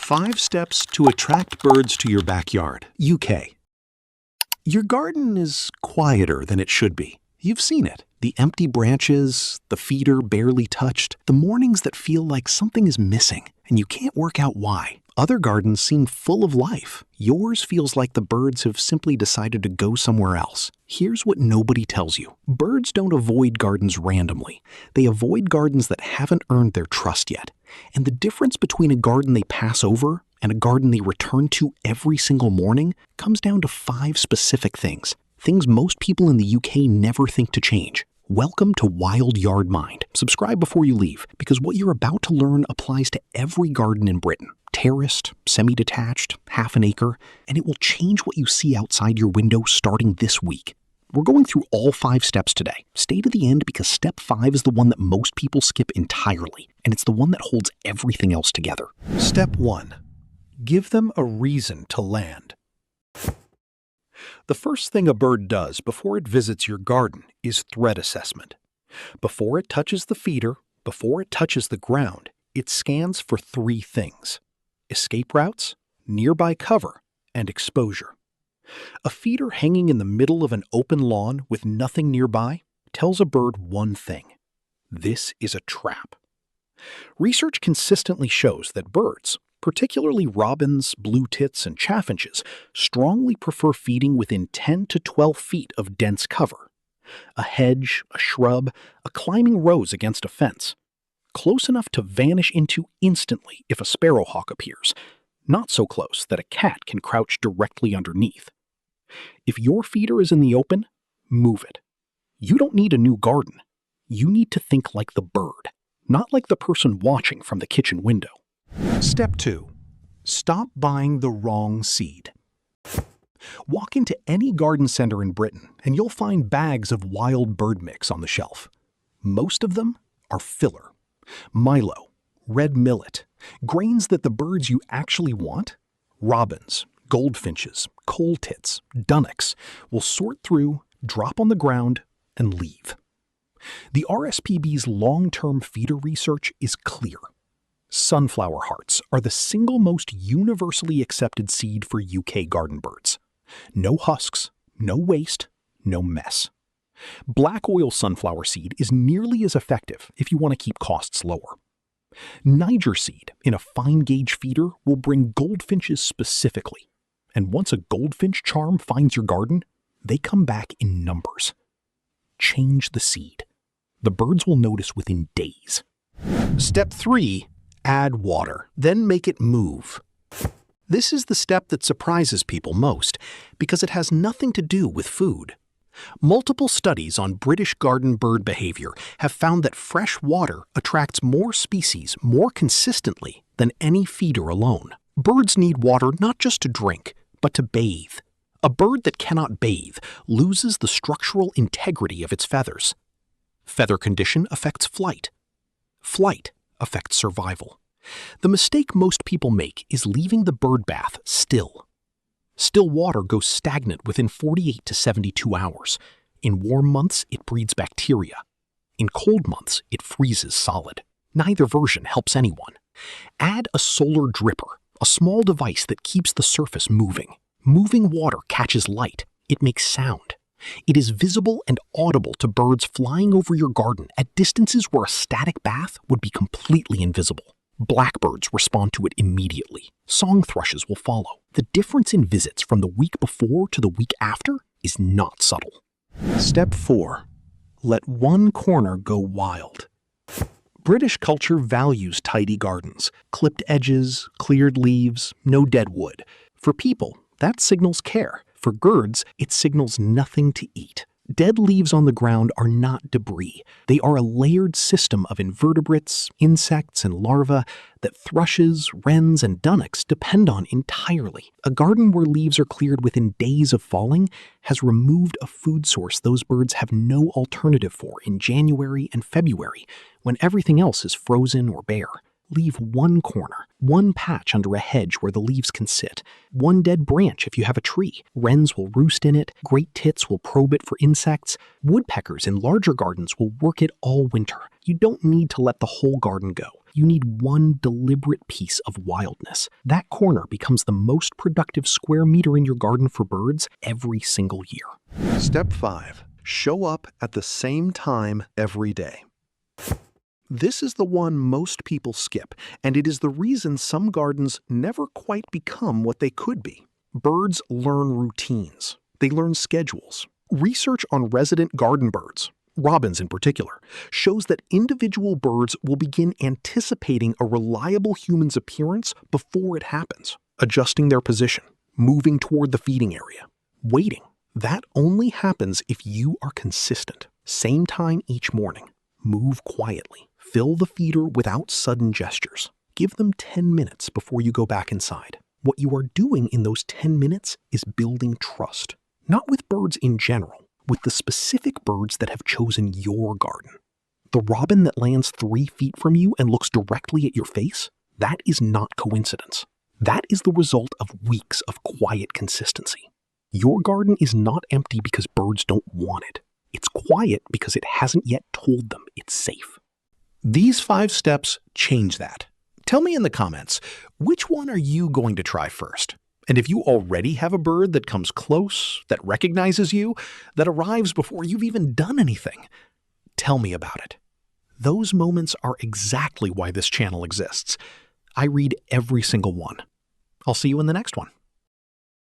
5 steps to attract birds to your backyard, UK. Your garden is quieter than it should be. You've seen it. The empty branches, the feeder barely touched, the mornings that feel like something is missing, and you can't work out why. Other gardens seem full of life. Yours feels like the birds have simply decided to go somewhere else. Here's what nobody tells you. Birds don't avoid gardens randomly. They avoid gardens that haven't earned their trust yet. And the difference between a garden they pass over and a garden they return to every single morning comes down to 5 specific things. Things most people in the UK never think to change. Welcome to Wild Yard Mind. Subscribe before you leave, because what you're about to learn applies to every garden in Britain. Terraced, semi-detached, half an acre, and it will change what you see outside your window starting this week. We're going through all 5 steps today. Stay to the end because step 5 is the one that most people skip entirely, and it's the one that holds everything else together. Step 1. Give them a reason to land. The first thing a bird does before it visits your garden is threat assessment. Before it touches the feeder, before it touches the ground, it scans for 3 things: escape routes, nearby cover, and exposure. A feeder hanging in the middle of an open lawn with nothing nearby tells a bird one thing: this is a trap. Research consistently shows that birds, particularly robins, blue tits, and chaffinches, strongly prefer feeding within 10 to 12 feet of dense cover. A hedge, a shrub, a climbing rose against a fence. Close enough to vanish into instantly if a sparrowhawk appears. Not so close that a cat can crouch directly underneath. If your feeder is in the open, move it. You don't need a new garden. You need to think like the bird, not like the person watching from the kitchen window. Step 2. Stop buying the wrong seed. Walk into any garden center in Britain and you'll find bags of wild bird mix on the shelf. Most of them are filler. Milo, red millet, grains that the birds you actually want, robins, goldfinches, coal tits, dunnocks, will sort through, drop on the ground, and leave. The RSPB's long-term feeder research is clear. Sunflower hearts are the single most universally accepted seed for UK garden birds. No husks, no waste, no mess. Black oil sunflower seed is nearly as effective if you want to keep costs lower. Niger seed in a fine gauge feeder will bring goldfinches specifically. And once a goldfinch charm finds your garden, they come back in numbers. Change the seed. The birds will notice within days. Step 3. Add water, then make it move. This is the step that surprises people most because it has nothing to do with food. Multiple studies on British garden bird behavior have found that fresh water attracts more species more consistently than any feeder alone. Birds need water not just to drink, but to bathe. A bird that cannot bathe loses the structural integrity of its feathers. Feather condition affects flight. Flight affects survival. The mistake most people make is leaving the bird bath still. Still water goes stagnant within 48 to 72 hours. In warm months, it breeds bacteria. In cold months, it freezes solid. Neither version helps anyone. Add a solar dripper, a small device that keeps the surface moving. Moving water catches light. It makes sound. It is visible and audible to birds flying over your garden at distances where a static bath would be completely invisible. Blackbirds respond to it immediately. Song thrushes will follow. The difference in visits from the week before to the week after is not subtle. Step 4. Let one corner go wild. British culture values tidy gardens, clipped edges, cleared leaves, no dead wood. For people, that signals care. For birds, it signals nothing to eat. Dead leaves on the ground are not debris. They are a layered system of invertebrates, insects, and larvae that thrushes, wrens, and dunnocks depend on entirely. A garden where leaves are cleared within days of falling has removed a food source those birds have no alternative for in January and February, when everything else is frozen or bare. Leave one corner, one patch under a hedge where the leaves can sit, one dead branch if you have a tree. Wrens will roost in it, great tits will probe it for insects, woodpeckers in larger gardens will work it all winter. You don't need to let the whole garden go. You need one deliberate piece of wildness. That corner becomes the most productive square meter in your garden for birds every single year. Step 5. Show up at the same time every day. This is the one most people skip, and it is the reason some gardens never quite become what they could be. Birds learn routines. They learn schedules. Research on resident garden birds, robins in particular, shows that individual birds will begin anticipating a reliable human's appearance before it happens, adjusting their position, moving toward the feeding area, waiting. That only happens if you are consistent. Same time each morning. Move quietly. Fill the feeder without sudden gestures. Give them 10 minutes before you go back inside. What you are doing in those 10 minutes is building trust. Not with birds in general, with the specific birds that have chosen your garden. The robin that lands 3 feet from you and looks directly at your face, that is not coincidence. That is the result of weeks of quiet consistency. Your garden is not empty because birds don't want it. It's quiet because it hasn't yet told them it's safe. These 5 steps change that. Tell me in the comments, which one are you going to try first? And if you already have a bird that comes close, that recognizes you, that arrives before you've even done anything, tell me about it. Those moments are exactly why this channel exists. I read every single one. I'll see you in the next one.